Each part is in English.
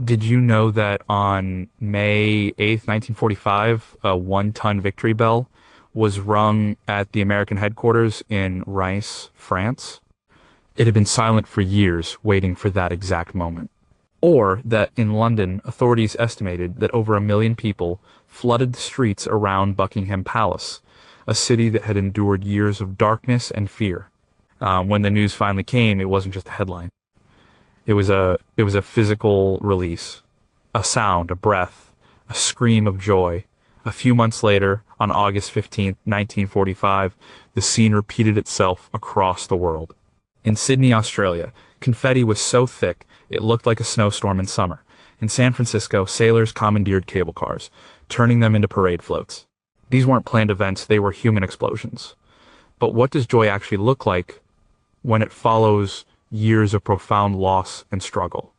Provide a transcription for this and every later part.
Did you know that on May 8th, 1945, a one-ton victory bell was rung at the American headquarters in Reims, France? It had been silent for years, waiting for that exact moment. Or that in London, authorities estimated that over 1 million people flooded the streets around Buckingham Palace, a city that had endured years of darkness and fear. When the news finally came, it wasn't just a headline. It was a physical release, a sound, a breath, a scream of joy. A few months later, on August 15th, 1945, the scene repeated itself across the world. In Sydney, Australia, confetti was so thick it looked like a snowstorm in summer. In San Francisco, sailors commandeered cable cars, turning them into parade floats. These weren't planned events, they were human explosions. But what does joy actually look like when it follows years of profound loss and struggle?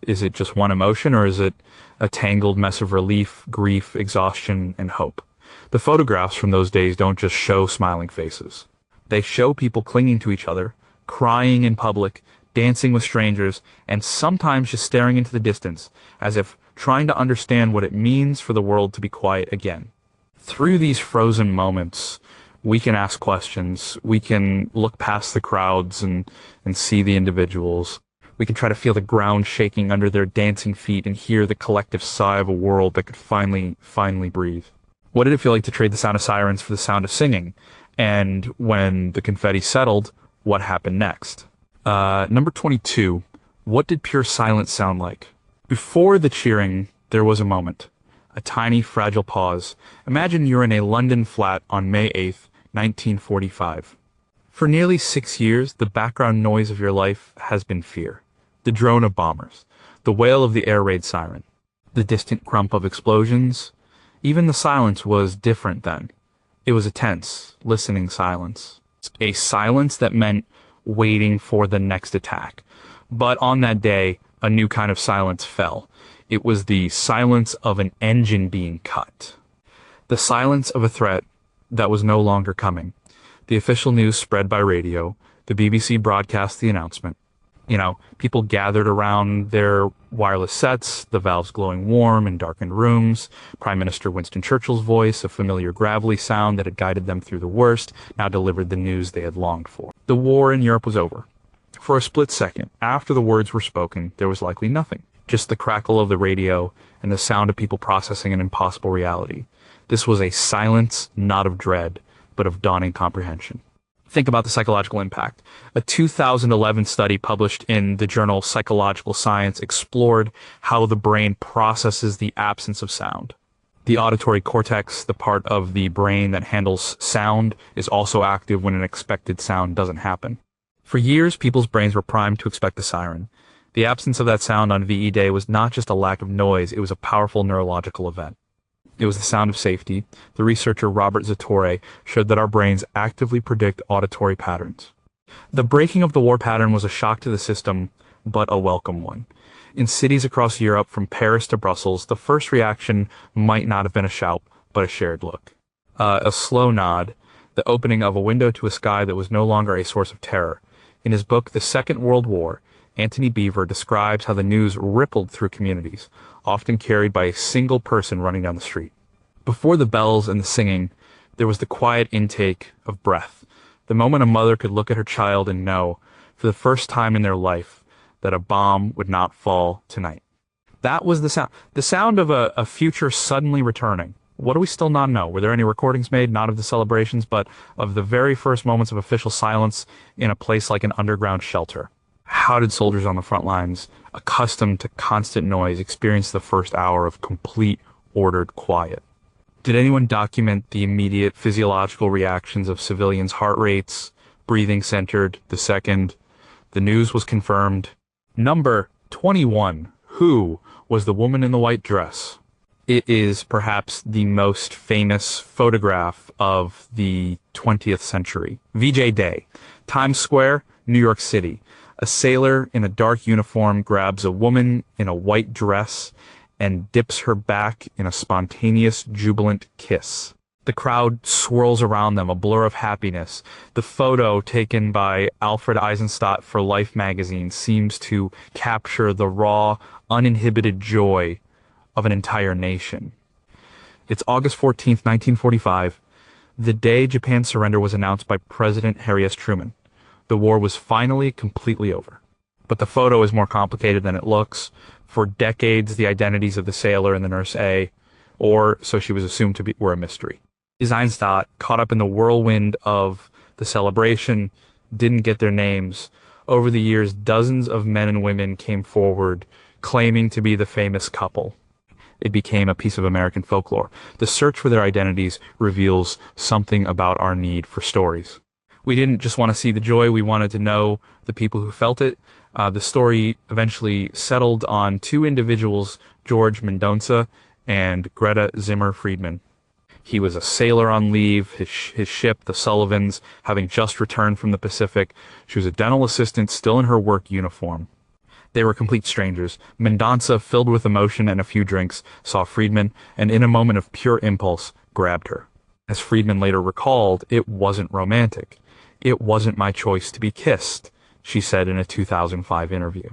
Is it just one emotion, or is it a tangled mess of relief, grief, exhaustion, and hope? The photographs from those days don't just show smiling faces. They show people clinging to each other, crying in public, dancing with strangers, and sometimes just staring into the distance, as if trying to understand what it means for the world to be quiet again. Through these frozen moments, we can ask questions, we can look past the crowds and see the individuals. We can try to feel the ground shaking under their dancing feet and hear the collective sigh of a world that could finally breathe. What did it feel like to trade the sound of sirens for the sound of singing? And when the confetti settled, what happened next? Number 22, what did pure silence sound like? Before the cheering, there was a moment. A tiny, fragile pause. Imagine you're in a London flat on May 8th, 1945. For nearly 6 years, the background noise of your life has been fear. The drone of bombers, the wail of the air raid siren, the distant crump of explosions. Even the silence was different then. It was a tense, listening silence. A silence that meant waiting for the next attack. But on that day, a new kind of silence fell. It was the silence of an engine being cut. The silence of a threat that was no longer coming. The official news spread by radio. The BBC broadcast the announcement. People gathered around their wireless sets, the valves glowing warm in darkened rooms. Prime Minister Winston Churchill's voice, a familiar gravelly sound that had guided them through the worst, now delivered the news they had longed for. The war in Europe was over. For a split second, after the words were spoken, there was likely nothing. Just the crackle of the radio and the sound of people processing an impossible reality. This was a silence not of dread, but of dawning comprehension. Think about the psychological impact. A 2011 study published in the journal Psychological Science explored how the brain processes the absence of sound. The auditory cortex, the part of the brain that handles sound, is also active when an expected sound doesn't happen. For years, people's brains were primed to expect a siren. The absence of that sound on VE Day was not just a lack of noise, it was a powerful neurological event. It was the sound of safety. The researcher Robert Zatorre showed that our brains actively predict auditory patterns. The breaking of the war pattern was a shock to the system, but a welcome one. In cities across Europe, from Paris to Brussels, the first reaction might not have been a shout, but a shared look. A slow nod, the opening of a window to a sky that was no longer a source of terror. In his book, The Second World War, Anthony Beaver describes how the news rippled through communities, often carried by a single person running down the street. Before the bells and the singing, there was the quiet intake of breath, the moment a mother could look at her child and know, for the first time in their life, that a bomb would not fall tonight. That was the sound of a future suddenly returning. What do we still not know? Were there any recordings made, not of the celebrations, but of the very first moments of official silence in a place like an underground shelter? How did soldiers on the front lines, accustomed to constant noise, experience the first hour of complete, ordered quiet? Did anyone document the immediate physiological reactions of civilians' heart rates, breathing centered the second the news was confirmed? Number 21. Who was the woman in the white dress? It is perhaps the most famous photograph of the 20th century. VJ Day, Times Square, New York City. A sailor in a dark uniform grabs a woman in a white dress and dips her back in a spontaneous, jubilant kiss. The crowd swirls around them, a blur of happiness. The photo taken by Alfred Eisenstadt for Life magazine seems to capture the raw, uninhibited joy of an entire nation. It's August 14th, 1945, the day Japan's surrender was announced by President Harry S. Truman. The war was finally completely over. But the photo is more complicated than it looks. For decades, the identities of the sailor and the nurse A, or so she was assumed to be, were a mystery. Eisenstadt, caught up in the whirlwind of the celebration, didn't get their names. Over the years, dozens of men and women came forward claiming to be the famous couple. It became a piece of American folklore. The search for their identities reveals something about our need for stories. We didn't just want to see the joy, we wanted to know the people who felt it. The story eventually settled on two individuals, George Mendonça and Greta Zimmer Friedman. He was a sailor on leave, his ship, the Sullivans, having just returned from the Pacific. She was a dental assistant still in her work uniform. They were complete strangers. Mendonça, filled with emotion and a few drinks, saw Friedman and in a moment of pure impulse, grabbed her. As Friedman later recalled, it wasn't romantic. "It wasn't my choice to be kissed," she said in a 2005 interview.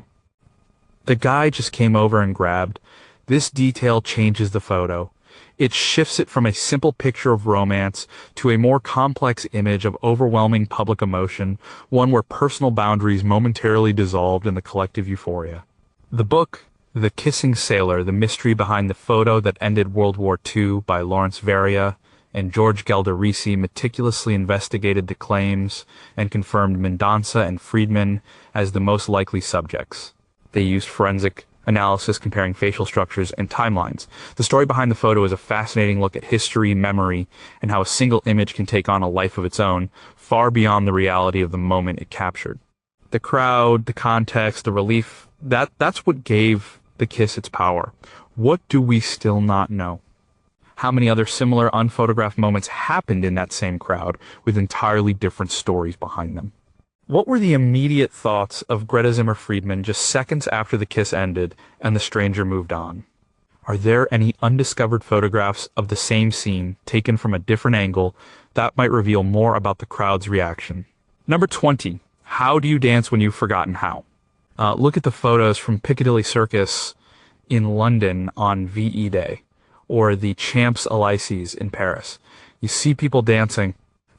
The guy just came over and grabbed. This detail changes the photo. It shifts it from a simple picture of romance to a more complex image of overwhelming public emotion, one where personal boundaries momentarily dissolved in the collective euphoria. The book, The Kissing Sailor, The Mystery Behind the Photo That Ended World War II by Lawrence Varia and George Gelderisi, meticulously investigated the claims and confirmed Mendonça and Friedman as the most likely subjects. They used forensic analysis comparing facial structures and timelines. The story behind the photo is a fascinating look at history, memory, and how a single image can take on a life of its own, far beyond the reality of the moment it captured. The crowd, the context, the relief, that's what gave the kiss its power. What do we still not know? How many other similar unphotographed moments happened in that same crowd with entirely different stories behind them? What were the immediate thoughts of Greta Zimmer Friedman just seconds after the kiss ended and the stranger moved on? Are there any undiscovered photographs of the same scene taken from a different angle that might reveal more about the crowd's reaction? Number 20. How do you dance when you've forgotten how? Look at the photos from Piccadilly Circus in London on VE Day, or the Champs Elysees in Paris. You see people dancing,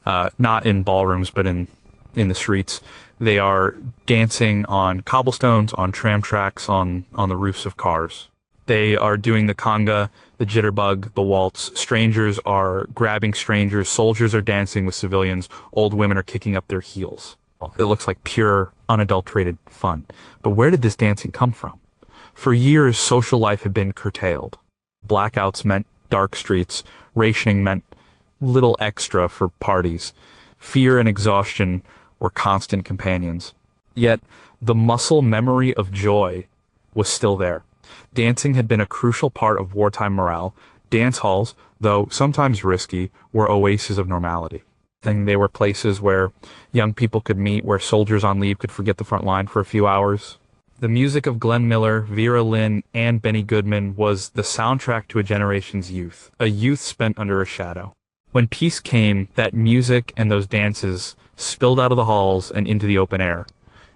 not in ballrooms, but in the streets. They are dancing on cobblestones, on tram tracks, on the roofs of cars. They are doing the conga, the jitterbug, the waltz. Strangers are grabbing strangers. Soldiers are dancing with civilians. Old women are kicking up their heels. It looks like pure, unadulterated fun. But where did this dancing come from? For years, social life had been curtailed. Blackouts meant dark streets. Rationing meant little extra for parties. Fear and exhaustion were constant companions. Yet, the muscle memory of joy was still there. Dancing had been a crucial part of wartime morale. Dance halls, though sometimes risky, were oases of normality. They were places where young people could meet, where soldiers on leave could forget the front line for a few hours. The music of Glenn Miller, Vera Lynn, and Benny Goodman was the soundtrack to a generation's youth, a youth spent under a shadow. When peace came, that music and those dances spilled out of the halls and into the open air.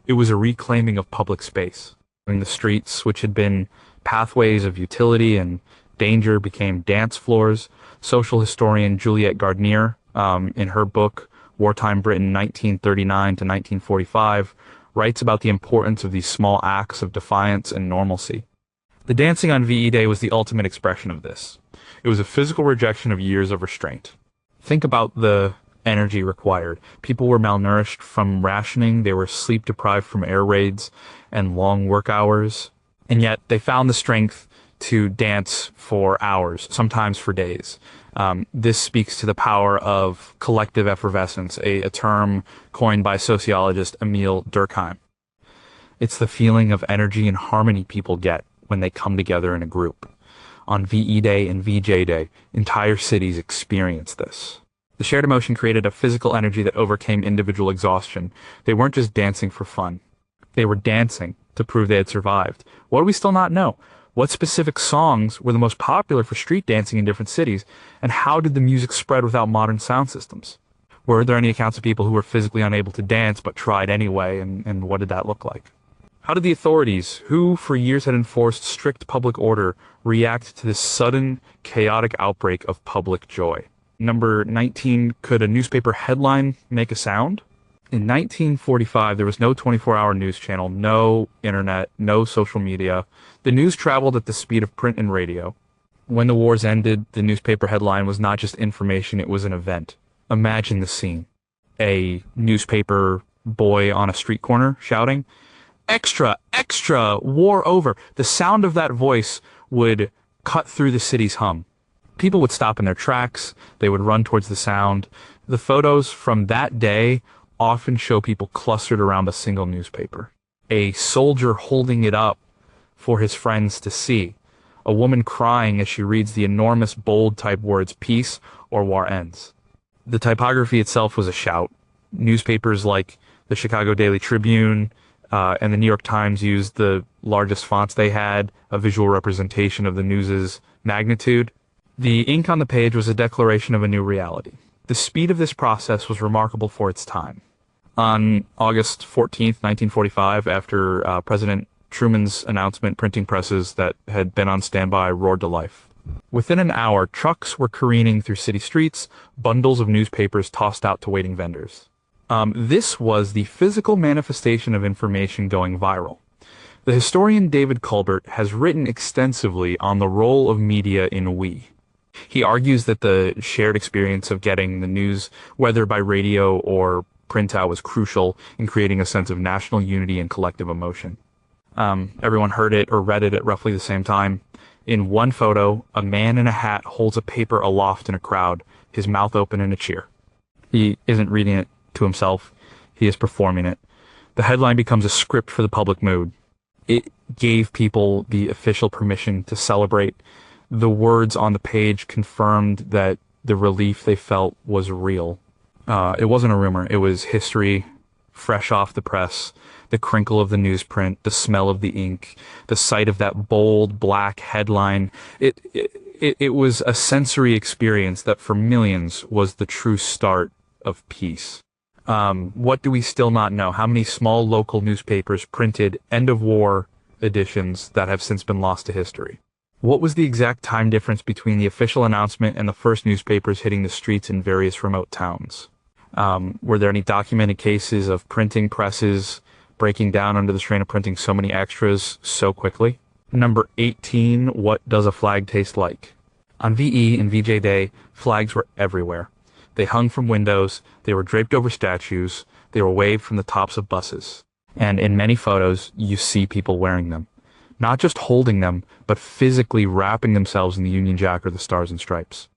It was a reclaiming of public space. In the streets, which had been pathways of utility and danger, became dance floors. Social historian Juliette Gardner, in her book, Wartime Britain 1939 to 1945, writes about the importance of these small acts of defiance and normalcy. The dancing on VE Day was the ultimate expression of this. It was a physical rejection of years of restraint. Think about the energy required. People were malnourished from rationing, they were sleep deprived from air raids and long work hours, and yet they found the strength to dance for hours, sometimes for days. This speaks to the power of collective effervescence, a term coined by sociologist Emil Durkheim. It's the feeling of energy and harmony people get when they come together in a group. On VE Day and VJ Day, entire cities experience this. The shared emotion created a physical energy that overcame individual exhaustion. They weren't just dancing for fun. They were dancing to prove they had survived. What do we still not know? What specific songs were the most popular for street dancing in different cities? And how did the music spread without modern sound systems? Were there any accounts of people who were physically unable to dance but tried anyway? And what did that look like? How did the authorities, who for years had enforced strict public order, react to this sudden, chaotic outbreak of public joy? Number 19, could a newspaper headline make a sound? In 1945, there was no 24-hour news channel, no internet, no social media. The news traveled at the speed of print and radio. When the wars ended, the newspaper headline was not just information, it was an event. Imagine the scene. A newspaper boy on a street corner shouting, "Extra, extra, war over." The sound of that voice would cut through the city's hum. People would stop in their tracks, they would run towards the sound. The photos from that day often show people clustered around a single newspaper. A soldier holding it up for his friends to see. A woman crying as she reads the enormous bold type words, "Peace" or "War ends." The typography itself was a shout. Newspapers like the Chicago Daily Tribune and the New York Times used the largest fonts they had, a visual representation of the news's magnitude. The ink on the page was a declaration of a new reality. The speed of this process was remarkable for its time. On August 14th, 1945, after President Truman's announcement, printing presses that had been on standby roared to life. Within an hour, trucks were careening through city streets, bundles of newspapers tossed out to waiting vendors. This was the physical manifestation of information going viral. The historian David Culbert has written extensively on the role of media in we. He argues that the shared experience of getting the news, whether by radio or printout, was crucial in creating a sense of national unity and collective emotion. Everyone heard it or read it at roughly the same time. In one photo, a man in a hat holds a paper aloft in a crowd, his mouth open in a cheer. He isn't reading it to himself, he is performing it. The headline becomes a script for the public mood. It gave people the official permission to celebrate. The words on the page confirmed that the relief they felt was real. It wasn't a rumor, it was history, fresh off the press. The crinkle of the newsprint, the smell of the ink, the sight of that bold black headline. It was a sensory experience that for millions was the true start of peace. What do we still not know? How many small local newspapers printed end-of-war editions that have since been lost to history? What was the exact time difference between the official announcement and the first newspapers hitting the streets in various remote towns? Were there any documented cases of printing presses breaking down under the strain of printing so many extras so quickly? Number 18, what does a flag taste like? On VE and VJ Day, flags were everywhere. They hung from windows, they were draped over statues, they were waved from the tops of buses. And in many photos, you see people wearing them. Not just holding them, but physically wrapping themselves in the Union Jack or the Stars and Stripes.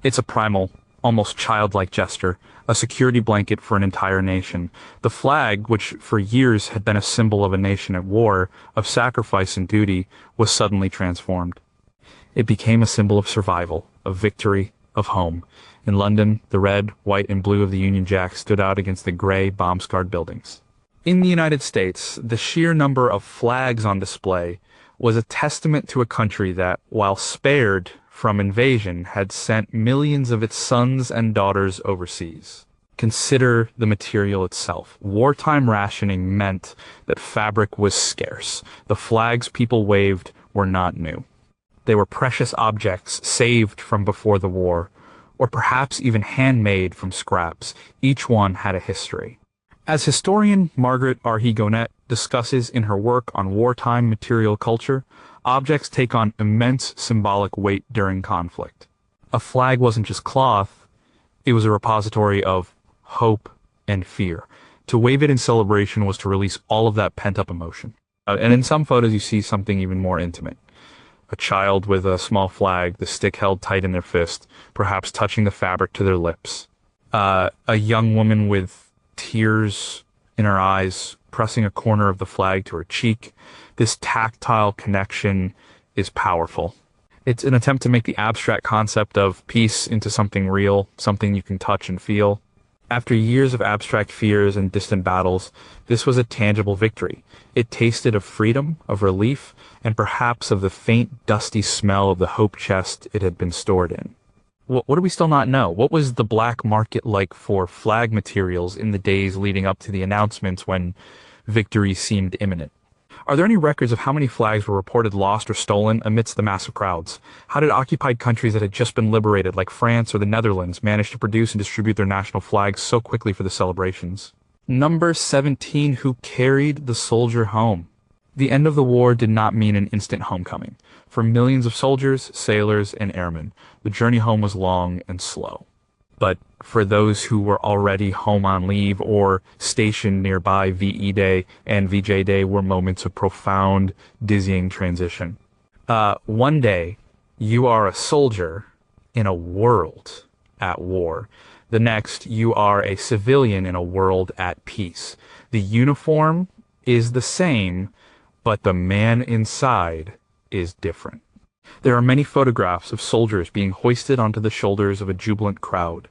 It's a primal, almost childlike gesture, a security blanket for an entire nation. The flag, which for years had been a symbol of a nation at war, of sacrifice and duty, was suddenly transformed. It became a symbol of survival, of victory, of home. In London, the red, white, and blue of the Union Jack stood out against the gray, bomb-scarred buildings. In the United States, the sheer number of flags on display was a testament to a country that, while spared from invasion, had sent millions of its sons and daughters overseas. Consider the material itself. Wartime rationing meant that fabric was scarce. The flags people waved were not new. They were precious objects saved from before the war, or perhaps even handmade from scraps. Each one had a history. As historian Margaret R. Higonnet discusses in her work on wartime material culture, objects take on immense symbolic weight during conflict. A flag wasn't just cloth, it was a repository of hope and fear. To wave it in celebration was to release all of that pent-up emotion. And in some photos you see something even more intimate. A child with a small flag, the stick held tight in their fist, perhaps touching the fabric to their lips. A young woman with tears in her eyes, pressing a corner of the flag to her cheek. This tactile connection is powerful. It's an attempt to make the abstract concept of peace into something real, something you can touch and feel. After years of abstract fears and distant battles, this was a tangible victory. It tasted of freedom, of relief, and perhaps of the faint, dusty smell of the hope chest it had been stored in. What do we still not know? What was the black market like for flag materials in the days leading up to the announcements when victory seemed imminent? Are there any records of how many flags were reported lost or stolen amidst the massive crowds? How did occupied countries that had just been liberated, like France or the Netherlands, manage to produce and distribute their national flags so quickly for the celebrations? Number 17, who carried the soldier home? The end of the war did not mean an instant homecoming. For millions of soldiers, sailors, and airmen, the journey home was long and slow. But for those who were already home on leave or stationed nearby, VE Day and VJ Day were moments of profound, dizzying transition. One day, you are a soldier in a world at war. The next, you are a civilian in a world at peace. The uniform is the same, but the man inside is different. There are many photographs of soldiers being hoisted onto the shoulders of a jubilant crowd.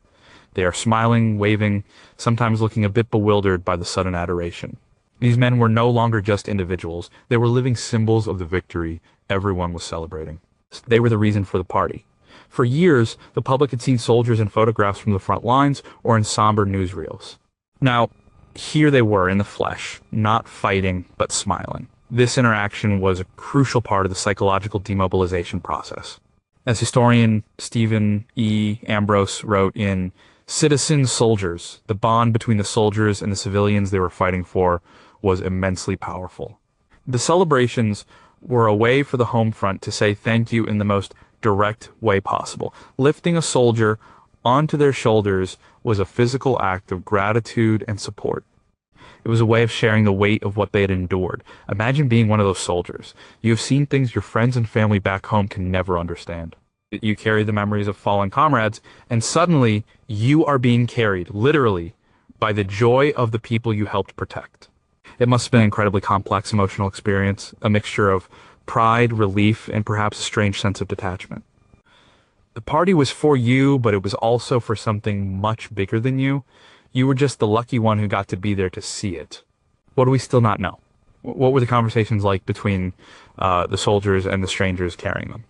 They are smiling, waving, sometimes looking a bit bewildered by the sudden adoration. These men were no longer just individuals. They were living symbols of the victory everyone was celebrating. They were the reason for the party. For years, the public had seen soldiers in photographs from the front lines or in somber newsreels. Now, here they were in the flesh, not fighting, but smiling. This interaction was a crucial part of the psychological demobilization process. As historian Stephen E. Ambrose wrote in Citizen Soldiers, the bond between the soldiers and the civilians they were fighting for was immensely powerful. The celebrations were a way for the home front to say thank you in the most direct way possible. Lifting a soldier onto their shoulders was a physical act of gratitude and support. It was a way of sharing the weight of what they had endured. Imagine being one of those soldiers. You have seen things your friends and family back home can never understand. You carry the memories of fallen comrades, and suddenly you are being carried, literally, by the joy of the people you helped protect. It must have been an incredibly complex emotional experience, a mixture of pride, relief, and perhaps a strange sense of detachment. The party was for you, but it was also for something much bigger than you. You were just the lucky one who got to be there to see it. What do we still not know? What were the conversations like between the soldiers and the strangers carrying them?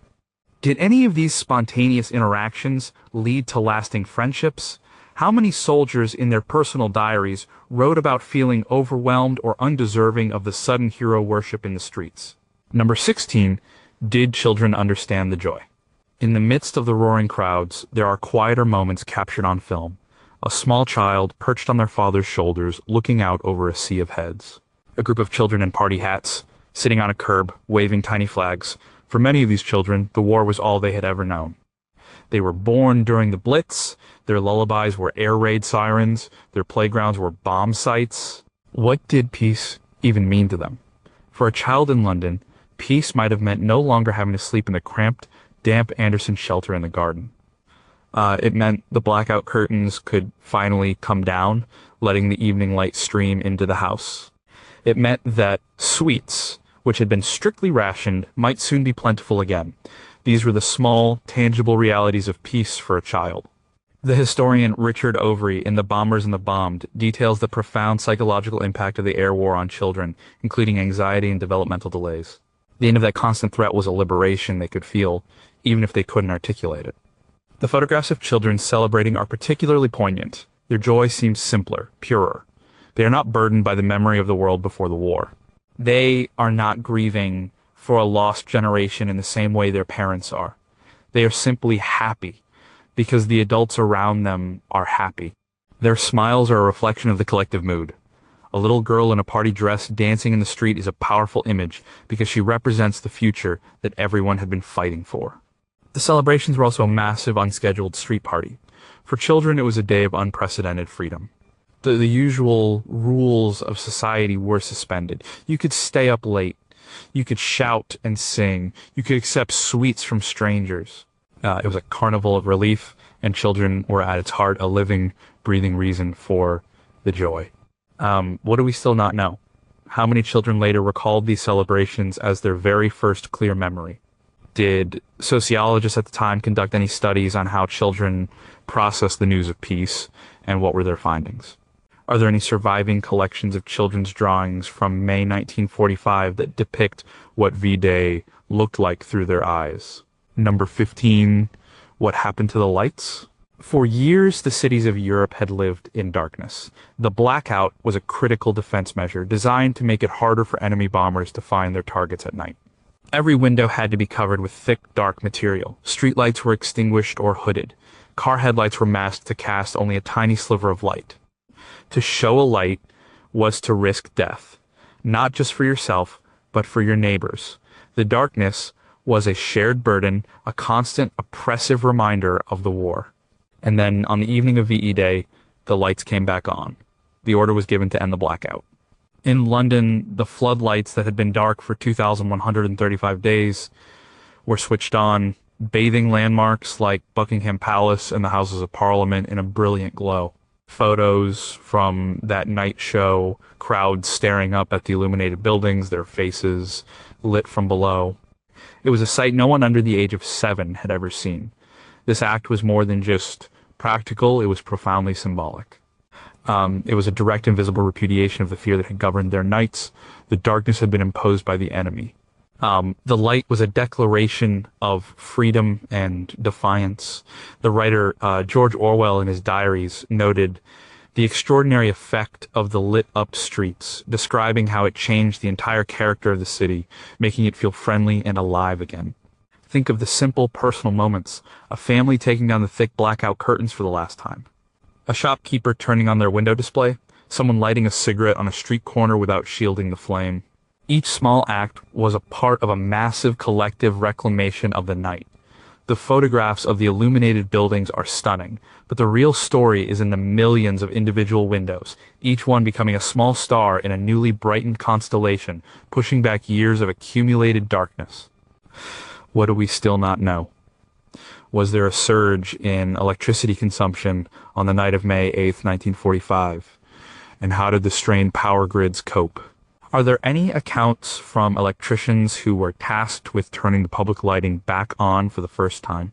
Did any of these spontaneous interactions lead to lasting friendships? How many soldiers in their personal diaries wrote about feeling overwhelmed or undeserving of the sudden hero worship in the streets? Number 16, did children understand the joy? In the midst of the roaring crowds, there are quieter moments captured on film. A small child perched on their father's shoulders, looking out over a sea of heads. A group of children in party hats, sitting on a curb, waving tiny flags. For many of these children, the war was all they had ever known. They were born during the Blitz, their lullabies were air raid sirens, their playgrounds were bomb sites. What did peace even mean to them? For a child in London, peace might have meant no longer having to sleep in the cramped, damp Anderson shelter in the garden. It meant the blackout curtains could finally come down, letting the evening light stream into the house. It meant that sweets, which had been strictly rationed, might soon be plentiful again. These were the small, tangible realities of peace for a child. The historian Richard Overy in The Bombers and the Bombed details the profound psychological impact of the air war on children, including anxiety and developmental delays. The end of that constant threat was a liberation they could feel, even if they couldn't articulate it. The photographs of children celebrating are particularly poignant. Their joy seems simpler, purer. They are not burdened by the memory of the world before the war. They are not grieving for a lost generation in the same way their parents are. They are simply happy because the adults around them are happy. Their smiles are a reflection of the collective mood. A little girl in a party dress dancing in the street is a powerful image because she represents the future that everyone had been fighting for. The celebrations were also a massive unscheduled street party. For children, it was a day of unprecedented freedom. The usual rules of society were suspended. You could stay up late. You could shout and sing. You could accept sweets from strangers. It was a carnival of relief, and children were at its heart a living, breathing reason for the joy. What do we still not know? How many children later recalled these celebrations as their very first clear memory? Did sociologists at the time conduct any studies on how children processed the news of peace, and what were their findings? Are there any surviving collections of children's drawings from May 1945 that depict what V-Day looked like through their eyes? Number 15, what happened to the lights? For years, the cities of Europe had lived in darkness. The blackout was a critical defense measure designed to make it harder for enemy bombers to find their targets at night. Every window had to be covered with thick, dark material. Streetlights were extinguished or hooded. Car headlights were masked to cast only a tiny sliver of light. To show a light was to risk death, not just for yourself, but for your neighbors. The darkness was a shared burden, a constant, oppressive reminder of the war. And then on the evening of VE Day, the lights came back on. The order was given to end the blackout. In London, the floodlights that had been dark for 2,135 days were switched on, bathing landmarks like Buckingham Palace and the Houses of Parliament in a brilliant glow. Photos from that night show, crowds staring up at the illuminated buildings, their faces lit from below. It was a sight no one under the age of 7 had ever seen. This act was more than just practical, it was profoundly symbolic. It was a direct and visible repudiation of the fear that had governed their nights. The darkness had been imposed by the enemy. The light was a declaration of freedom and defiance. The writer George Orwell in his diaries noted the extraordinary effect of the lit-up streets, describing how it changed the entire character of the city, making it feel friendly and alive again. Think of the simple personal moments, a family taking down the thick blackout curtains for the last time, a shopkeeper turning on their window display, someone lighting a cigarette on a street corner without shielding the flame. Each small act was a part of a massive collective reclamation of the night. The photographs of the illuminated buildings are stunning, but the real story is in the millions of individual windows, each one becoming a small star in a newly brightened constellation, pushing back years of accumulated darkness. What do we still not know? Was there a surge in electricity consumption on the night of May 8th, 1945? And how did the strained power grids cope? Are there any accounts from electricians who were tasked with turning the public lighting back on for the first time?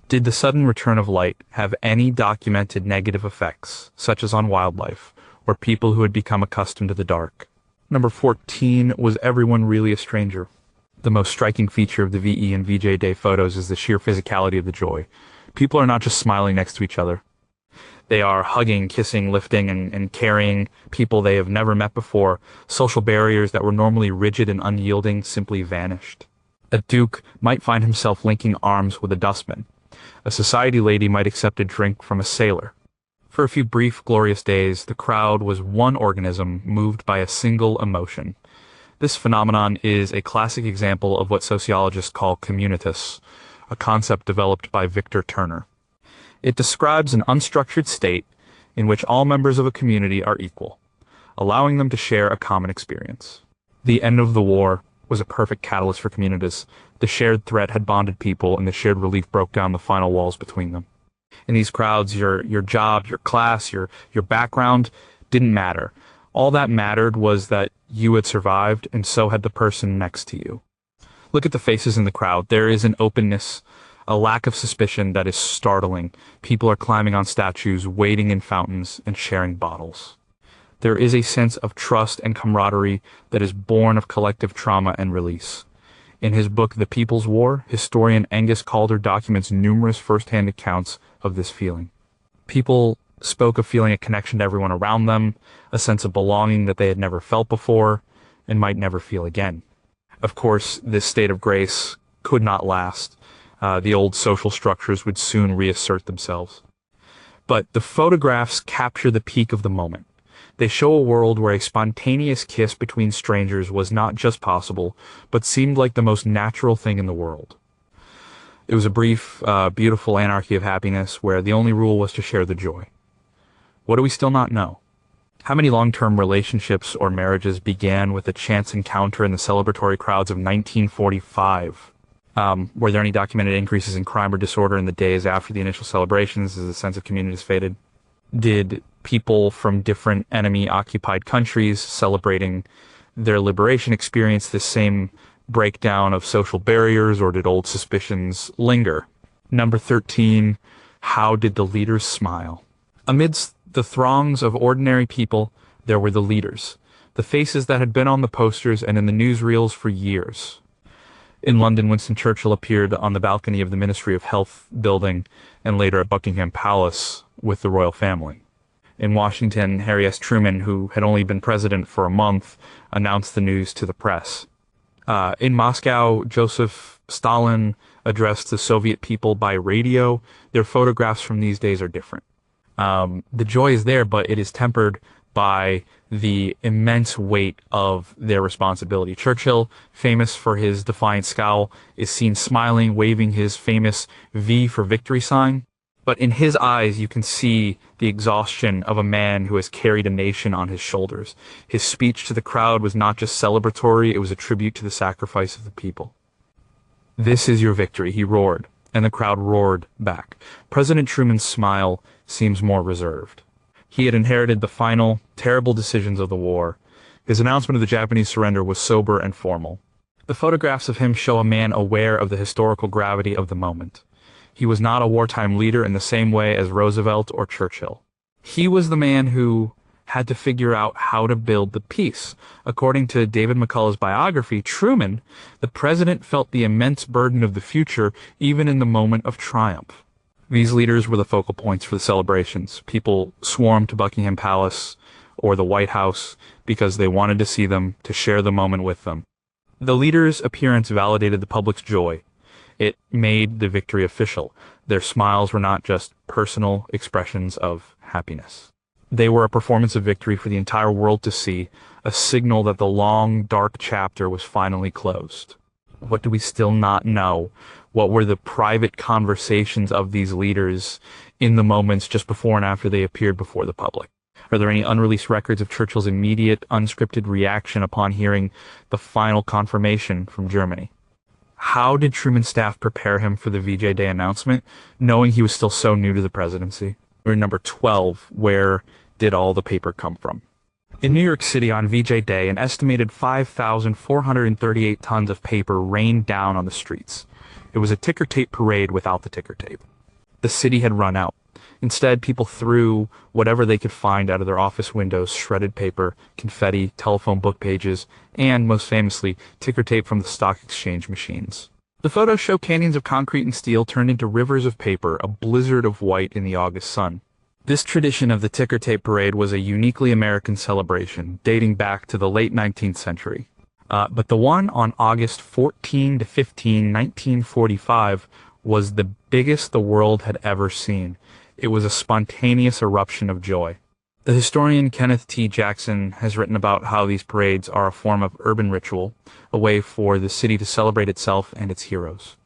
Did the sudden return of light have any documented negative effects, such as on wildlife, or people who had become accustomed to the dark? Number 14, was everyone really a stranger? The most striking feature of the VE and VJ Day photos is the sheer physicality of the joy. People are not just smiling next to each other. They are hugging, kissing, lifting, and carrying people they have never met before. Social barriers that were normally rigid and unyielding simply vanished. A duke might find himself linking arms with a dustman. A society lady might accept a drink from a sailor. For a few brief, glorious days, the crowd was one organism moved by a single emotion. This phenomenon is a classic example of what sociologists call communitas, a concept developed by Victor Turner. It describes an unstructured state in which all members of a community are equal, allowing them to share a common experience. The end of the war was a perfect catalyst for communitas. The shared threat had bonded people, and the shared relief broke down the final walls between them. In these crowds, your job, your class, your background didn't matter. All that mattered was that you had survived, and so had the person next to you. Look at the faces in the crowd. There is an openness, a lack of suspicion that is startling. People are climbing on statues, wading in fountains, and sharing bottles. There is a sense of trust and camaraderie that is born of collective trauma and release. In his book, The People's War, historian Angus Calder documents numerous first-hand accounts of this feeling. People spoke of feeling a connection to everyone around them, a sense of belonging that they had never felt before and might never feel again. Of course, this state of grace could not last. The old social structures would soon reassert themselves. But the photographs capture the peak of the moment. They show a world where a spontaneous kiss between strangers was not just possible, but seemed like the most natural thing in the world. It was a brief, beautiful anarchy of happiness where the only rule was to share the joy. What do we still not know? How many long-term relationships or marriages began with a chance encounter in the celebratory crowds of 1945? Were there any documented increases in crime or disorder in the days after the initial celebrations as the sense of community has faded? Did people from different enemy-occupied countries celebrating their liberation experience this same breakdown of social barriers, or did old suspicions linger? Number 13, how did the leaders smile? Amidst the throngs of ordinary people, there were the leaders, the faces that had been on the posters and in the newsreels for years. In London, Winston Churchill appeared on the balcony of the Ministry of Health building and later at Buckingham Palace with the royal family. In Washington, Harry S. Truman, who had only been president for a month, announced the news to the press. In Moscow, Joseph Stalin addressed the Soviet people by radio. Their photographs from these days are different. The joy is there, but it is tempered by the immense weight of their responsibility. Churchill, famous for his defiant scowl, is seen smiling, waving his famous V for victory sign. But in his eyes, you can see the exhaustion of a man who has carried a nation on his shoulders. His speech to the crowd was not just celebratory, it was a tribute to the sacrifice of the people. "This is your victory," he roared, and the crowd roared back. President Truman's smile seems more reserved. He had inherited the final, terrible decisions of the war. His announcement of the Japanese surrender was sober and formal. The photographs of him show a man aware of the historical gravity of the moment. He was not a wartime leader in the same way as Roosevelt or Churchill. He was the man who had to figure out how to build the peace. According to David McCullough's biography, Truman, the president felt the immense burden of the future even in the moment of triumph. These leaders were the focal points for the celebrations. People swarmed to Buckingham Palace or the White House because they wanted to see them, to share the moment with them. The leaders' appearance validated the public's joy. It made the victory official. Their smiles were not just personal expressions of happiness. They were a performance of victory for the entire world to see, a signal that the long, dark chapter was finally closed. What do we still not know? What were the private conversations of these leaders in the moments just before and after they appeared before the public? Are there any unreleased records of Churchill's immediate, unscripted reaction upon hearing the final confirmation from Germany? How did Truman's staff prepare him for the VJ Day announcement, knowing he was still so new to the presidency? We're number 12. Where did all the paper come from? In New York City on VJ Day, an estimated 5,438 tons of paper rained down on the streets. It was a ticker tape parade without the ticker tape. The city had run out. Instead, people threw whatever they could find out of their office windows: shredded paper, confetti, telephone book pages, and, most famously, ticker tape from the stock exchange machines. The photos show canyons of concrete and steel turned into rivers of paper, a blizzard of white in the August sun. This tradition of the ticker tape parade was a uniquely American celebration, dating back to the late 19th century. But the one on August 14 to 15, 1945, was the biggest the world had ever seen. It was a spontaneous eruption of joy. The historian Kenneth T. Jackson has written about how these parades are a form of urban ritual, a way for the city to celebrate itself and its heroes.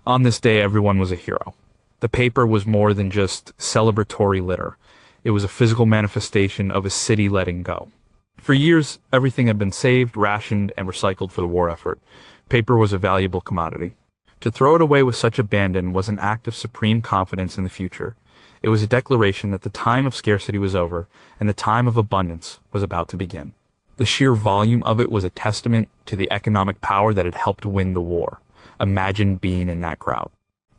On this day, everyone was a hero. The paper was more than just celebratory litter. It was a physical manifestation of a city letting go. For years, everything had been saved, rationed, and recycled for the war effort. Paper was a valuable commodity. To throw it away with such abandon was an act of supreme confidence in the future. It was a declaration that the time of scarcity was over, and the time of abundance was about to begin. The sheer volume of it was a testament to the economic power that had helped win the war. Imagine being in that crowd.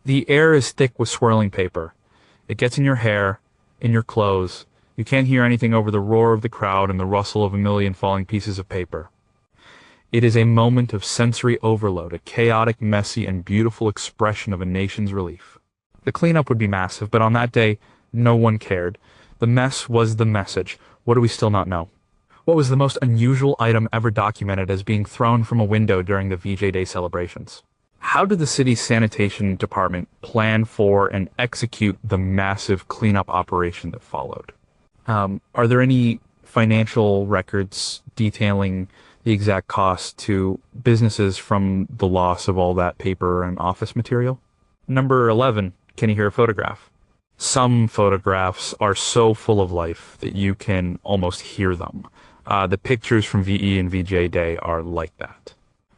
The air is thick with swirling paper. It gets in your hair, in your clothes. You can't hear anything over the roar of the crowd and the rustle of a million falling pieces of paper. It is a moment of sensory overload, a chaotic, messy, and beautiful expression of a nation's relief. The cleanup would be massive, but on that day, no one cared. The mess was the message. What do we still not know? What was the most unusual item ever documented as being thrown from a window during the VJ Day celebrations? How did the city's sanitation department plan for and execute the massive cleanup operation that followed? Are there any financial records detailing the exact cost to businesses from the loss of all that paper and office material? Number 11, can you hear a photograph? Some photographs are so full of life that you can almost hear them. The pictures from VE and VJ Day are like that.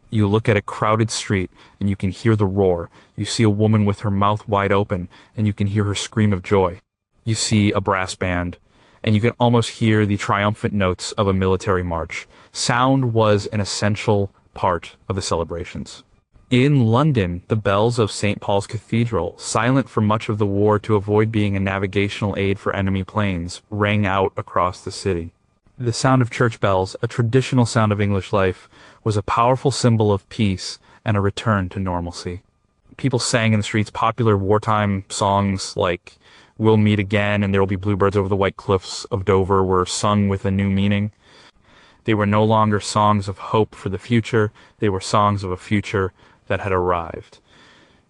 You look at a crowded street and you can hear the roar. You see a woman with her mouth wide open and you can hear her scream of joy. You see a brass band and you can almost hear the triumphant notes of a military march. Sound was an essential part of the celebrations. In London, the bells of St. Paul's Cathedral, silent for much of the war to avoid being a navigational aid for enemy planes, rang out across the city. The sound of church bells, a traditional sound of English life, was a powerful symbol of peace and a return to normalcy. People sang in the streets popular wartime songs like "We'll Meet Again" and "There Will Be Bluebirds Over the White Cliffs of Dover" were sung with a new meaning. They were no longer songs of hope for the future. They were songs of a future that had arrived.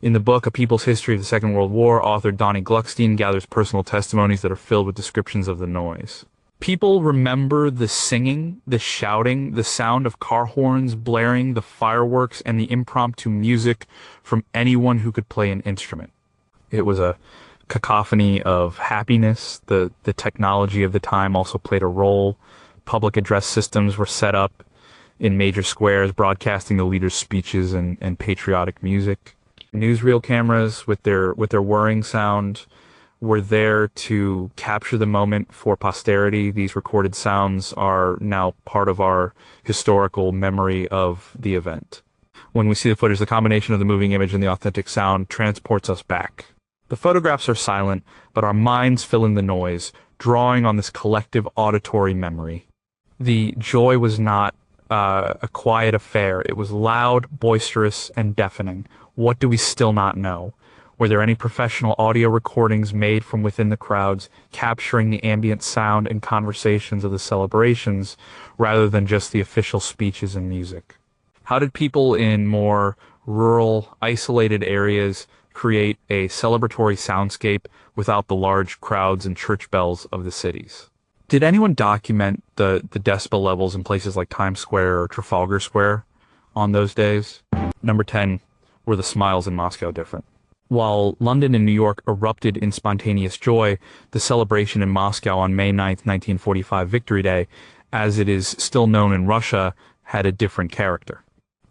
In the book A People's History of the Second World War, author Donnie Gluckstein gathers personal testimonies that are filled with descriptions of the noise. People remember the singing, the shouting, the sound of car horns blaring, the fireworks, and the impromptu music from anyone who could play an instrument. It was a cacophony of happiness. The technology of the time also played a role. Public address systems were set up in major squares, broadcasting the leaders' speeches and patriotic music. Newsreel cameras with their whirring sound were there to capture the moment for posterity. These recorded sounds are now part of our historical memory of the event. When we see the footage, the combination of the moving image and the authentic sound transports us back. The photographs are silent, but our minds fill in the noise, drawing on this collective auditory memory. The joy was not a quiet affair. It was loud, boisterous, and deafening. What do we still not know? Were there any professional audio recordings made from within the crowds, capturing the ambient sound and conversations of the celebrations, rather than just the official speeches and music? How did people in more rural, isolated areas create a celebratory soundscape without the large crowds and church bells of the cities? Did anyone document the decibel levels in places like Times Square or Trafalgar Square on those days? Number 10. Were the smiles in Moscow different? While London and New York erupted in spontaneous joy, the celebration in Moscow on May 9th, 1945, Victory Day, as it is still known in Russia, had a different character.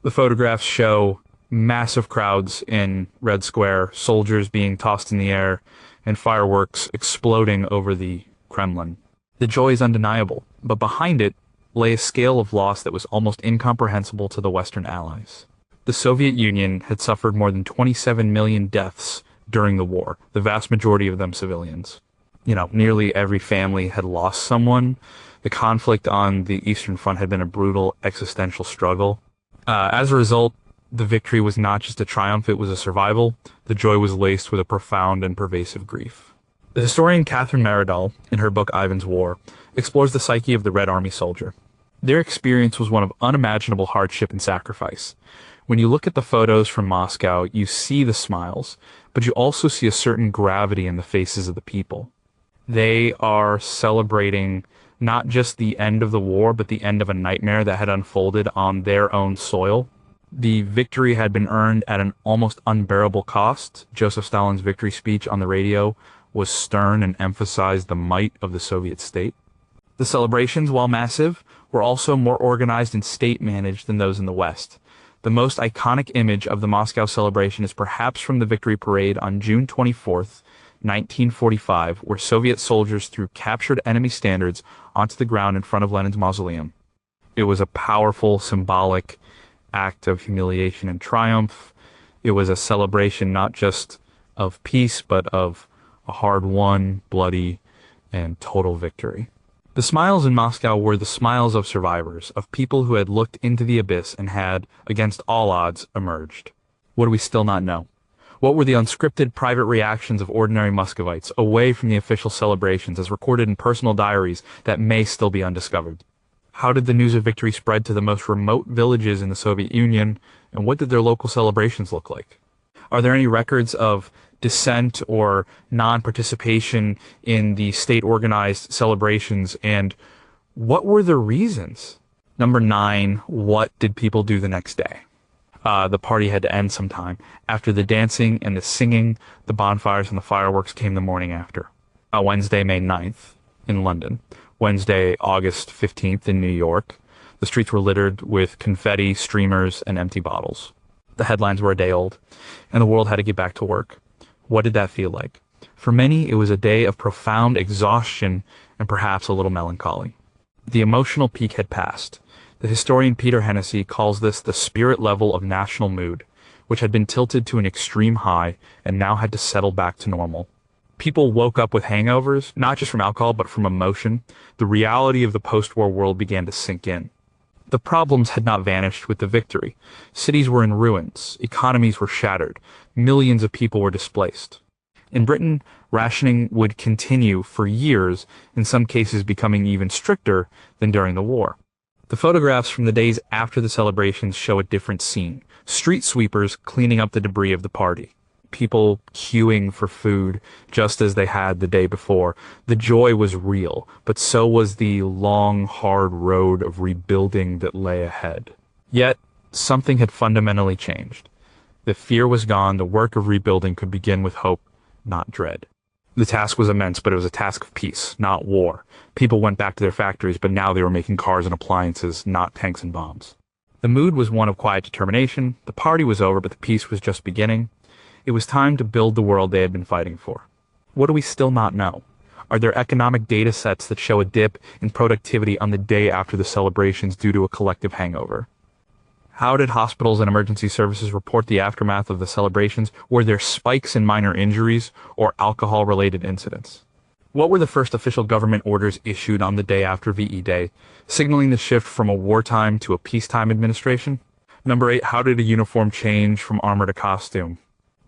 The photographs show massive crowds in Red Square, soldiers being tossed in the air, and fireworks exploding over the Kremlin. The joy is undeniable, but behind it lay a scale of loss that was almost incomprehensible to the Western Allies. The Soviet Union had suffered more than 27 million deaths during the war, the vast majority of them civilians. Nearly every family had lost someone. The conflict on the Eastern Front had been a brutal existential struggle. As a result, the victory was not just a triumph, it was a survival. The joy was laced with a profound and pervasive grief. The historian Catherine Meredal, in her book Ivan's War, explores the psyche of the Red Army soldier. Their experience was one of unimaginable hardship and sacrifice. When you look at the photos from Moscow, you see the smiles, but you also see a certain gravity in the faces of the people. They are celebrating not just the end of the war, but the end of a nightmare that had unfolded on their own soil. The victory had been earned at an almost unbearable cost. Joseph Stalin's victory speech on the radio was stern and emphasized the might of the Soviet state. The celebrations, while massive, were also more organized and state-managed than those in the West. The most iconic image of the Moscow celebration is perhaps from the victory parade on June 24th, 1945, where Soviet soldiers threw captured enemy standards onto the ground in front of Lenin's mausoleum. It was a powerful, symbolic act of humiliation and triumph. It was a celebration not just of peace, but of a hard-won, bloody, and total victory. The smiles in Moscow were the smiles of survivors, of people who had looked into the abyss and had, against all odds, emerged. What do we still not know? What were the unscripted private reactions of ordinary Muscovites away from the official celebrations as recorded in personal diaries that may still be undiscovered? How did the news of victory spread to the most remote villages in the Soviet Union, and what did their local celebrations look like? Are there any records of dissent or non-participation in the state-organized celebrations, and what were the reasons? Number 9, what did people do the next day? The party had to end sometime. After the dancing and the singing, the bonfires and the fireworks came the morning after. Wednesday, May 9th in London. Wednesday, August 15th in New York. The streets were littered with confetti, streamers, and empty bottles. The headlines were a day old, and the world had to get back to work. What did that feel like? For many, it was a day of profound exhaustion and perhaps a little melancholy. The emotional peak had passed. The historian Peter Hennessy calls this the spirit level of national mood, which had been tilted to an extreme high and now had to settle back to normal. People woke up with hangovers, not just from alcohol, but from emotion. The reality of the post-war world began to sink in. The problems had not vanished with the victory. Cities were in ruins, economies were shattered, millions of people were displaced. In Britain, rationing would continue for years, in some cases becoming even stricter than during the war. The photographs from the days after the celebrations show a different scene. Street sweepers cleaning up the debris of the party. People queuing for food just as they had the day before. The joy was real, but so was the long, hard road of rebuilding that lay ahead. Yet, something had fundamentally changed. The fear was gone, the work of rebuilding could begin with hope, not dread. The task was immense, but it was a task of peace, not war. People went back to their factories, but now they were making cars and appliances, not tanks and bombs. The mood was one of quiet determination. The party was over, but the peace was just beginning. It was time to build the world they had been fighting for. What do we still not know? Are there economic data sets that show a dip in productivity on the day after the celebrations due to a collective hangover? How did hospitals and emergency services report the aftermath of the celebrations? Were there spikes in minor injuries or alcohol-related incidents? What were the first official government orders issued on the day after VE Day, signaling the shift from a wartime to a peacetime administration? Number 8, how did a uniform change from armor to costume?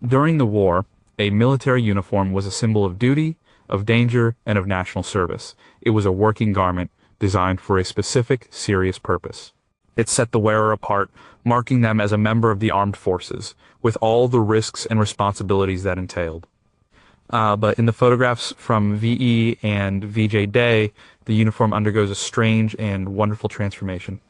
During the war, a military uniform was a symbol of duty, of danger, and of national service. It was a working garment designed for a specific, serious purpose. It set the wearer apart, marking them as a member of the armed forces, with all the risks and responsibilities that entailed. But in the photographs from VE and VJ Day, the uniform undergoes a strange and wonderful transformation.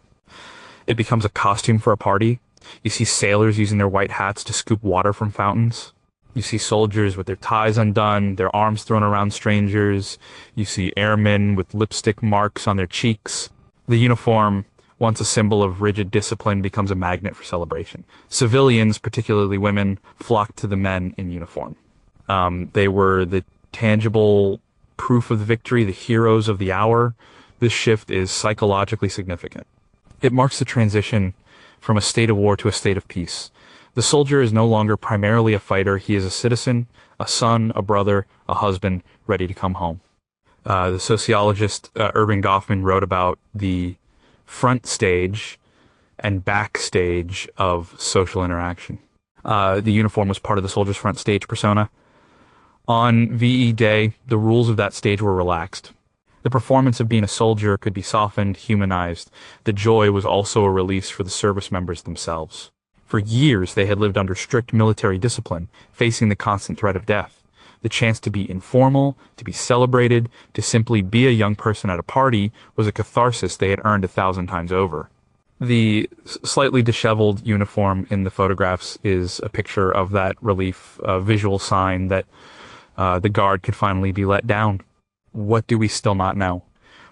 It becomes a costume for a party. You see sailors using their white hats to scoop water from fountains. You see soldiers with their ties undone, their arms thrown around strangers. You see airmen with lipstick marks on their cheeks. The uniform, once a symbol of rigid discipline, becomes a magnet for celebration. Civilians, particularly women, flocked to the men in uniform. They were the tangible proof of the victory, the heroes of the hour. This shift is psychologically significant. It marks the transition from a state of war to a state of peace. The soldier is no longer primarily a fighter. He is a citizen, a son, a brother, a husband, ready to come home. The sociologist Erving Goffman wrote about the front stage and backstage of social interaction. The uniform was part of the soldier's front stage persona. On VE Day, the rules of that stage were relaxed. The performance of being a soldier could be softened, humanized. The joy was also a release for the service members themselves. For years, they had lived under strict military discipline, facing the constant threat of death. The chance to be informal, to be celebrated, to simply be a young person at a party was a catharsis they had earned 1,000 times over. The slightly disheveled uniform in the photographs is a picture of that relief, a visual sign that the guard could finally be let down. What do we still not know?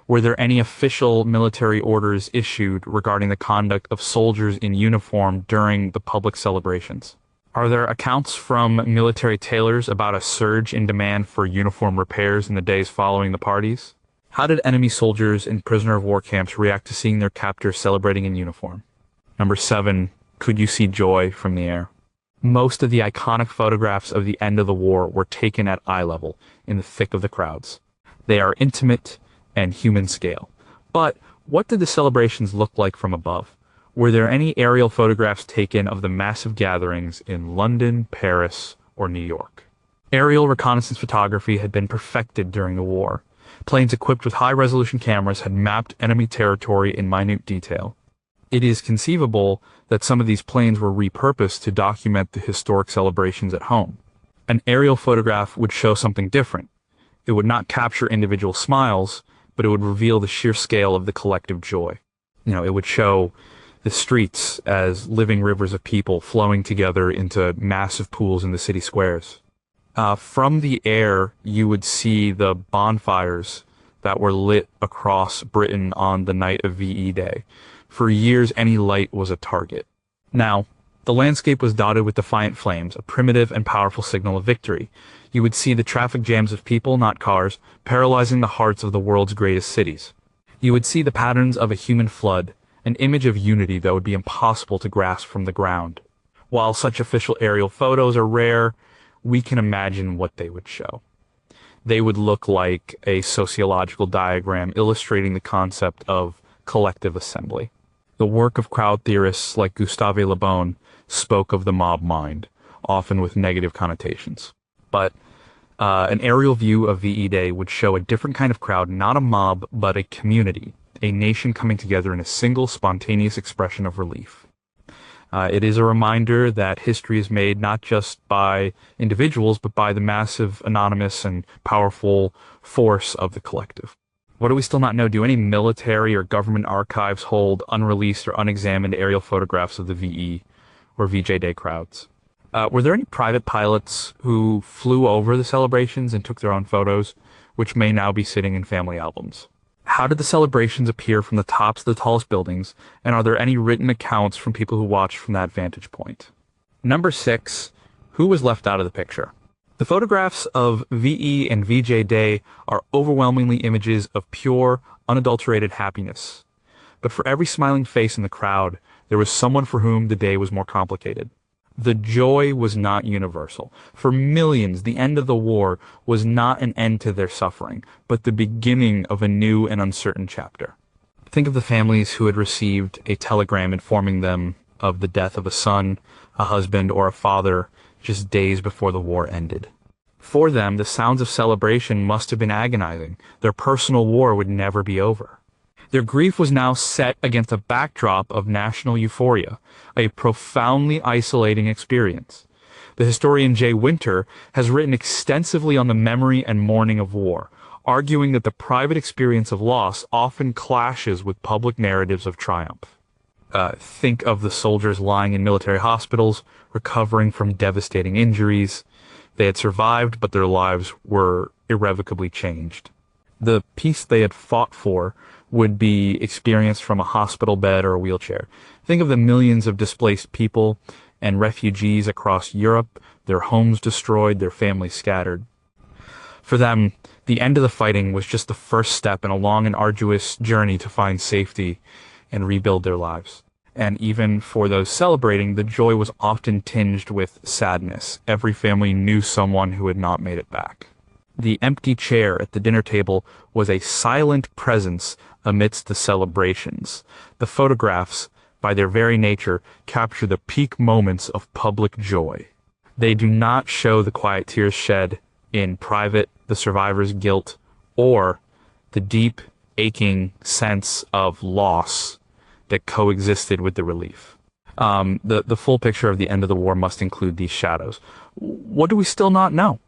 Were there any official military orders issued regarding the conduct of soldiers in uniform during the public celebrations? Are there accounts from military tailors about a surge in demand for uniform repairs in the days following the parties? How did enemy soldiers in prisoner of war camps react to seeing their captors celebrating in uniform? Number 7, could you see joy from the air? Most of the iconic photographs of the end of the war were taken at eye level, in the thick of the crowds. They are intimate and human scale. But what did the celebrations look like from above? Were there any aerial photographs taken of the massive gatherings in London, Paris, or New York? Aerial reconnaissance photography had been perfected during the war. Planes equipped with high-resolution cameras had mapped enemy territory in minute detail. It is conceivable that some of these planes were repurposed to document the historic celebrations at home. An aerial photograph would show something different. It would not capture individual smiles, but it would reveal the sheer scale of the collective joy. It would show the streets as living rivers of people flowing together into massive pools in the city squares. From the air, you would see the bonfires that were lit across Britain on the night of VE Day. For years, any light was a target. Now, the landscape was dotted with defiant flames, a primitive and powerful signal of victory. You would see the traffic jams of people, not cars, paralyzing the hearts of the world's greatest cities. You would see the patterns of a human flood, an image of unity that would be impossible to grasp from the ground. While such official aerial photos are rare, we can imagine what they would show. They would look like a sociological diagram illustrating the concept of collective assembly. The work of crowd theorists like Gustave Le Bon spoke of the mob mind, often with negative connotations. But an aerial view of VE Day would show a different kind of crowd, not a mob, but a community, a nation coming together in a single spontaneous expression of relief. It is a reminder that history is made not just by individuals, but by the massive, anonymous, and powerful force of the collective. What do we still not know? Do any military or government archives hold unreleased or unexamined aerial photographs of the VE or VJ Day crowds? Were there any private pilots who flew over the celebrations and took their own photos, which may now be sitting in family albums? How did the celebrations appear from the tops of the tallest buildings, and are there any written accounts from people who watched from that vantage point? Number 6, who was left out of the picture? The photographs of VE and VJ Day are overwhelmingly images of pure, unadulterated happiness. But for every smiling face in the crowd, there was someone for whom the day was more complicated. The joy was not universal. For millions, the end of the war was not an end to their suffering, but the beginning of a new and uncertain chapter. Think of the families who had received a telegram informing them of the death of a son, a husband, or a father just days before the war ended. For them, the sounds of celebration must have been agonizing. Their personal war would never be over. Their grief was now set against a backdrop of national euphoria, a profoundly isolating experience. The historian Jay Winter has written extensively on the memory and mourning of war, arguing that the private experience of loss often clashes with public narratives of triumph. Think of the soldiers lying in military hospitals, recovering from devastating injuries. They had survived, but their lives were irrevocably changed. The peace they had fought for would be experienced from a hospital bed or a wheelchair. Think of the millions of displaced people and refugees across Europe, their homes destroyed, their families scattered. For them, the end of the fighting was just the first step in a long and arduous journey to find safety and rebuild their lives. And even for those celebrating, the joy was often tinged with sadness. Every family knew someone who had not made it back. The empty chair at the dinner table was a silent presence amidst the celebrations. The photographs, by their very nature, capture the peak moments of public joy. They do not show the quiet tears shed in private, the survivor's guilt, or the deep, aching sense of loss that coexisted with the relief. The full picture of the end of the war must include these shadows. What do we still not know?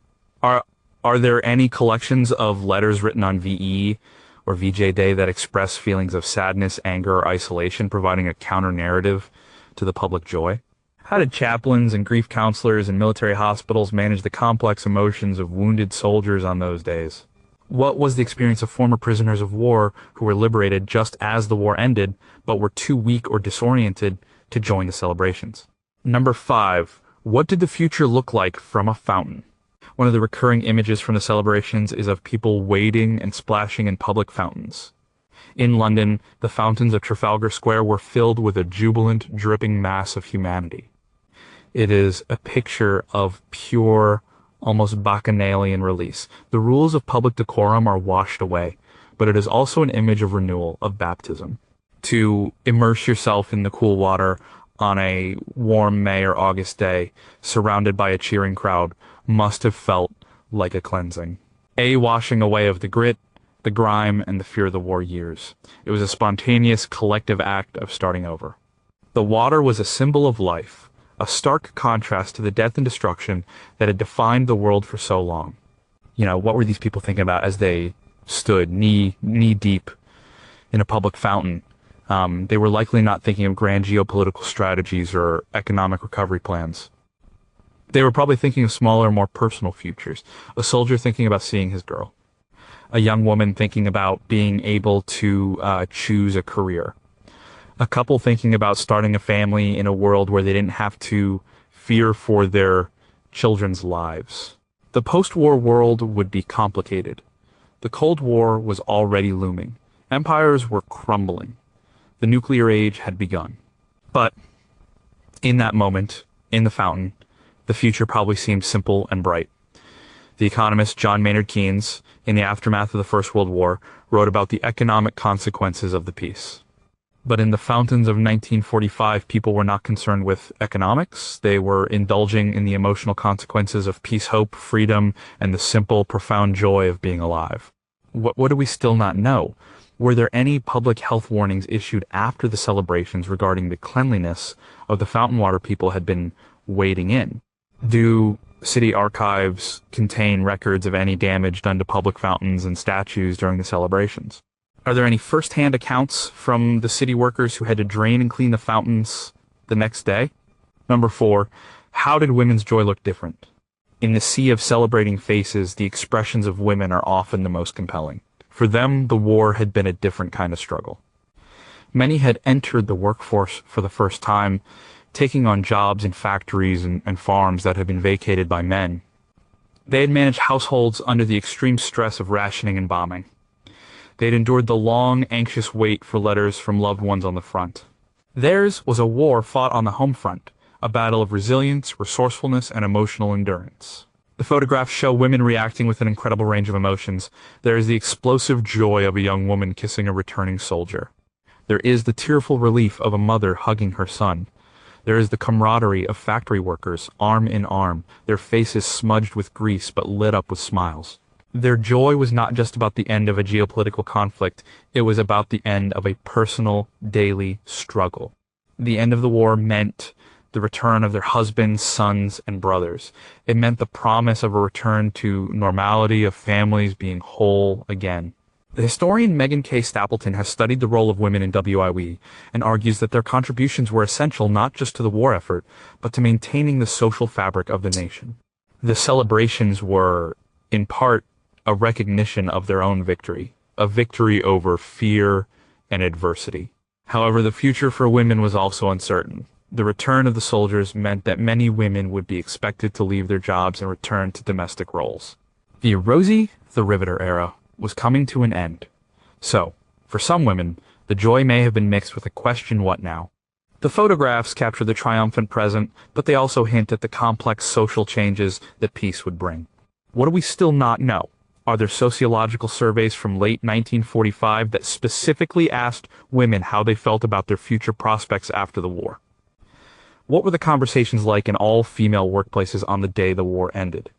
Are there any collections of letters written on VE or VJ Day that express feelings of sadness, anger, or isolation, providing a counter-narrative to the public joy? How did chaplains and grief counselors in military hospitals manage the complex emotions of wounded soldiers on those days? What was the experience of former prisoners of war who were liberated just as the war ended, but were too weak or disoriented to join the celebrations? Number 5, what did the future look like from a fountain? One of the recurring images from the celebrations is of people wading and splashing in public fountains. In London, the fountains of Trafalgar Square were filled with a jubilant, dripping mass of humanity. It is a picture of pure, almost bacchanalian release. The rules of public decorum are washed away, but it is also an image of renewal, of baptism. To immerse yourself in the cool water on a warm May or August day, surrounded by a cheering crowd, must have felt like a cleansing. A washing away of the grit, the grime, and the fear of the war years. It was a spontaneous, collective act of starting over. The water was a symbol of life, a stark contrast to the death and destruction that had defined the world for so long. You know, what were these people thinking about as they stood knee deep in a public fountain? They were likely not thinking of grand geopolitical strategies or economic recovery plans. They were probably thinking of smaller, more personal futures. A soldier thinking about seeing his girl. A young woman thinking about being able to choose a career. A couple thinking about starting a family in a world where they didn't have to fear for their children's lives. The post-war world would be complicated. The Cold War was already looming. Empires were crumbling. The nuclear age had begun. But in that moment, in the fountain, the future probably seemed simple and bright. The economist John Maynard Keynes, in the aftermath of the First World War, wrote about the economic consequences of the peace. But in the fountains of 1945, people were not concerned with economics. They were indulging in the emotional consequences of peace, hope, freedom, and the simple, profound joy of being alive. What do we still not know? Were there any public health warnings issued after the celebrations regarding the cleanliness of the fountain water people had been wading in? Do city archives contain records of any damage done to public fountains and statues during the celebrations? Are there any first-hand accounts from the city workers who had to drain and clean the fountains the next day? Number 4, how did women's joy look different? In the sea of celebrating faces, the expressions of women are often the most compelling. For them, the war had been a different kind of struggle. Many had entered the workforce for the first time, taking on jobs in factories and farms that had been vacated by men. They had managed households under the extreme stress of rationing and bombing. They had endured the long, anxious wait for letters from loved ones on the front. Theirs was a war fought on the home front, a battle of resilience, resourcefulness, and emotional endurance. The photographs show women reacting with an incredible range of emotions. There is the explosive joy of a young woman kissing a returning soldier. There is the tearful relief of a mother hugging her son. There is the camaraderie of factory workers, arm in arm, their faces smudged with grease but lit up with smiles. Their joy was not just about the end of a geopolitical conflict, it was about the end of a personal, daily struggle. The end of the war meant the return of their husbands, sons, and brothers. It meant the promise of a return to normality, of families being whole again. The historian Megan K. Stapleton has studied the role of women in WWII and argues that their contributions were essential not just to the war effort, but to maintaining the social fabric of the nation. The celebrations were, in part, a recognition of their own victory, a victory over fear and adversity. However, the future for women was also uncertain. The return of the soldiers meant that many women would be expected to leave their jobs and return to domestic roles. The Rosie the Riveter era was coming to an end. So, for some women, the joy may have been mixed with a question, what now? The photographs capture the triumphant present, but they also hint at the complex social changes that peace would bring. What do we still not know? Are there sociological surveys from late 1945 that specifically asked women how they felt about their future prospects after the war? What were the conversations like in all-female workplaces on the day the war ended?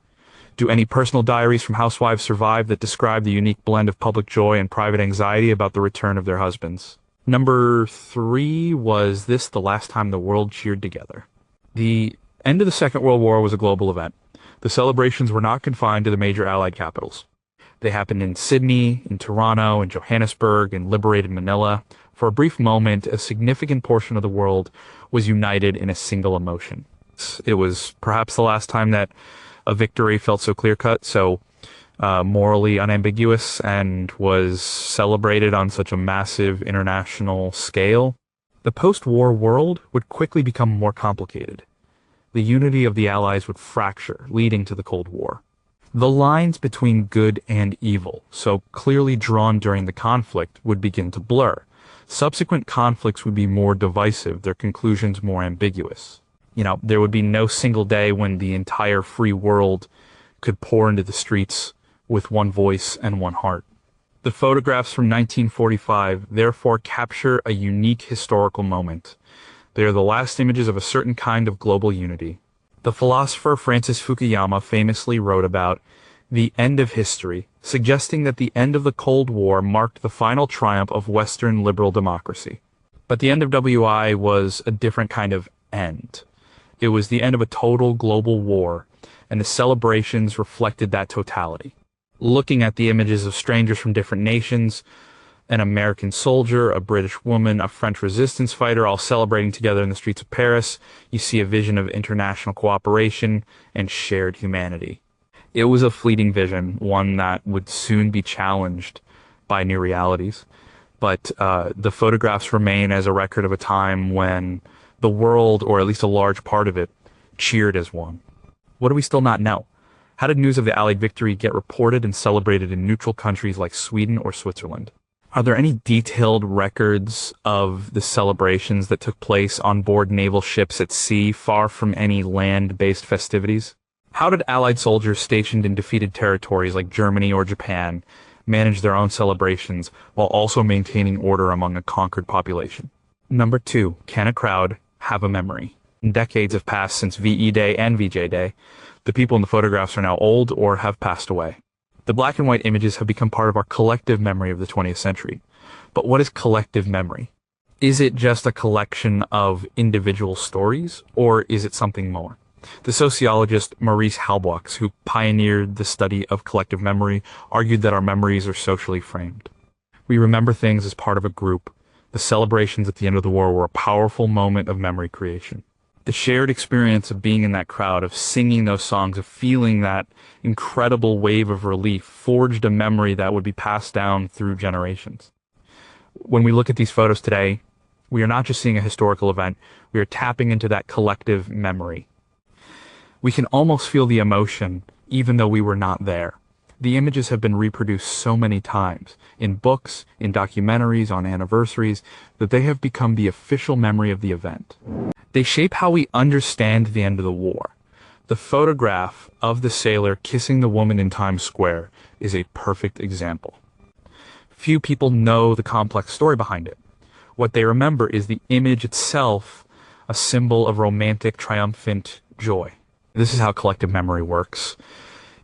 Do any personal diaries from housewives survive that describe the unique blend of public joy and private anxiety about the return of their husbands? Number 3, was this the last time the world cheered together? The end of the Second World War was a global event. The celebrations were not confined to the major Allied capitals. They happened in Sydney, in Toronto, in Johannesburg, in liberated Manila. For a brief moment, a significant portion of the world was united in a single emotion. It was perhaps the last time that a victory felt so clear-cut, so morally unambiguous, and was celebrated on such a massive international scale. The post-war world would quickly become more complicated. The unity of the Allies would fracture, leading to the Cold War. The lines between good and evil, so clearly drawn during the conflict, would begin to blur. Subsequent conflicts would be more divisive, their conclusions more ambiguous. There would be no single day when the entire free world could pour into the streets with one voice and one heart. The photographs from 1945 therefore capture a unique historical moment. They are the last images of a certain kind of global unity. The philosopher Francis Fukuyama famously wrote about the end of history, suggesting that the end of the Cold War marked the final triumph of Western liberal democracy. But the end of WI was a different kind of end. It was the end of a total global war, and the celebrations reflected that totality. Looking at the images of strangers from different nations, an American soldier, a British woman, a French resistance fighter, all celebrating together in the streets of Paris, you see a vision of international cooperation and shared humanity. It was a fleeting vision, one that would soon be challenged by new realities. But the photographs remain as a record of a time when the world, or at least a large part of it, cheered as one. What do we still not know? How did news of the Allied victory get reported and celebrated in neutral countries like Sweden or Switzerland? Are there any detailed records of the celebrations that took place on board naval ships at sea, far from any land-based festivities? How did Allied soldiers stationed in defeated territories like Germany or Japan manage their own celebrations while also maintaining order among a conquered population? Number two, can a crowd have a memory? Decades have passed since VE Day and VJ Day. The people in the photographs are now old or have passed away. The black and white images have become part of our collective memory of the 20th century. But what is collective memory? Is it just a collection of individual stories, or is it something more? The sociologist Maurice Halbwachs, who pioneered the study of collective memory, argued that our memories are socially framed. We remember things as part of a group. The celebrations at the end of the war were a powerful moment of memory creation. The shared experience of being in that crowd, of singing those songs, of feeling that incredible wave of relief, forged a memory that would be passed down through generations. When we look at these photos today, we are not just seeing a historical event, we are tapping into that collective memory. We can almost feel the emotion, even though we were not there. The images have been reproduced so many times, in books, in documentaries, on anniversaries, that they have become the official memory of the event. They shape how we understand the end of the war. The photograph of the sailor kissing the woman in Times Square is a perfect example. Few people know the complex story behind it. What they remember is the image itself, a symbol of romantic, triumphant joy. This is how collective memory works.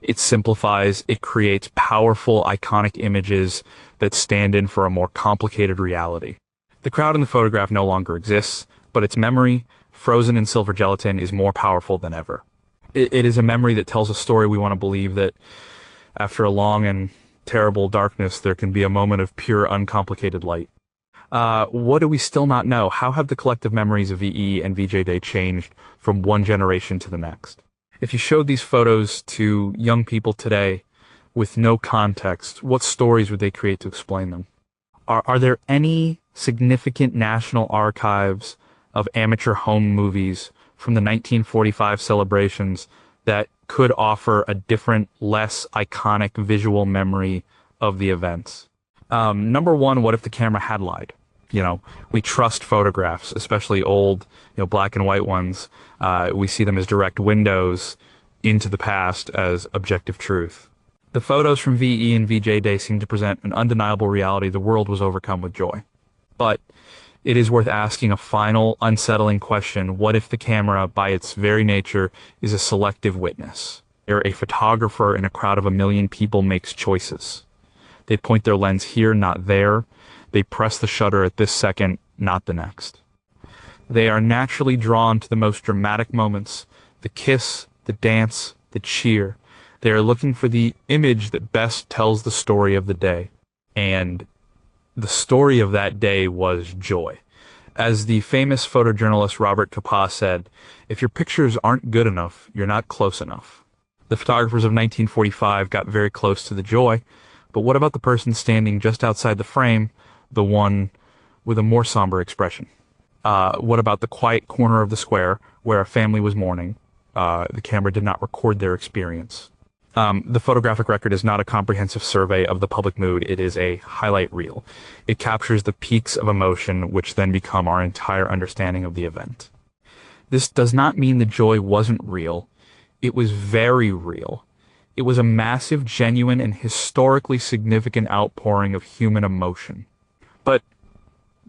It simplifies, it creates powerful, iconic images that stand in for a more complicated reality. The crowd in the photograph no longer exists, but its memory, frozen in silver gelatin, is more powerful than ever. It is a memory that tells a story we want to believe that after a long and terrible darkness, there can be a moment of pure, uncomplicated light. What do we still not know? How have the collective memories of VE and VJ Day changed from one generation to the next? If you showed these photos to young people today with no context, what stories would they create to explain them? Are there any significant national archives of amateur home movies from the 1945 celebrations that could offer a different, less iconic visual memory of the events? Number one, what if the camera had lied? We trust photographs, especially old, black and white ones. We see them as direct windows into the past as objective truth. The photos from VE and VJ Day seem to present an undeniable reality the world was overcome with joy. But it is worth asking a final, unsettling question. What if the camera, by its very nature, is a selective witness? Where a photographer in a crowd of 1 million people makes choices. They point their lens here, not there. They press the shutter at this second, not the next. They are naturally drawn to the most dramatic moments, the kiss, the dance, the cheer. They are looking for the image that best tells the story of the day. And the story of that day was joy. As the famous photojournalist Robert Capa said, if your pictures aren't good enough, you're not close enough. The photographers of 1945 got very close to the joy, but what about the person standing just outside the frame, the one with a more somber expression? What about the quiet corner of the square where a family was mourning? The camera did not record their experience. The photographic record is not a comprehensive survey of the public mood. It is a highlight reel. It captures the peaks of emotion, which then become our entire understanding of the event. This does not mean the joy wasn't real. It was very real. It was a massive, genuine, and historically significant outpouring of human emotion. But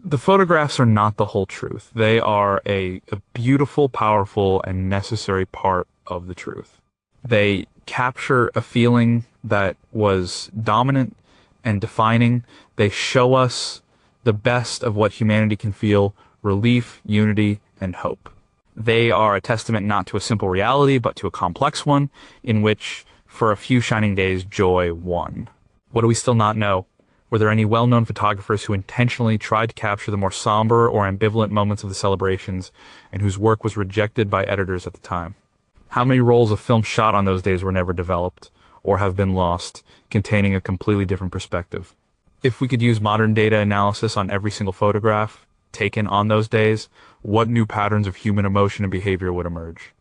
the photographs are not the whole truth. They are a beautiful, powerful, and necessary part of the truth. They capture a feeling that was dominant and defining. They show us the best of what humanity can feel: relief, unity, and hope. They are a testament not to a simple reality, but to a complex one, in which, for a few shining days, joy won. What do we still not know? Were there any well-known photographers who intentionally tried to capture the more somber or ambivalent moments of the celebrations, and whose work was rejected by editors at the time? How many rolls of film shot on those days were never developed, or have been lost, containing a completely different perspective? If we could use modern data analysis on every single photograph taken on those days, what new patterns of human emotion and behavior would emerge?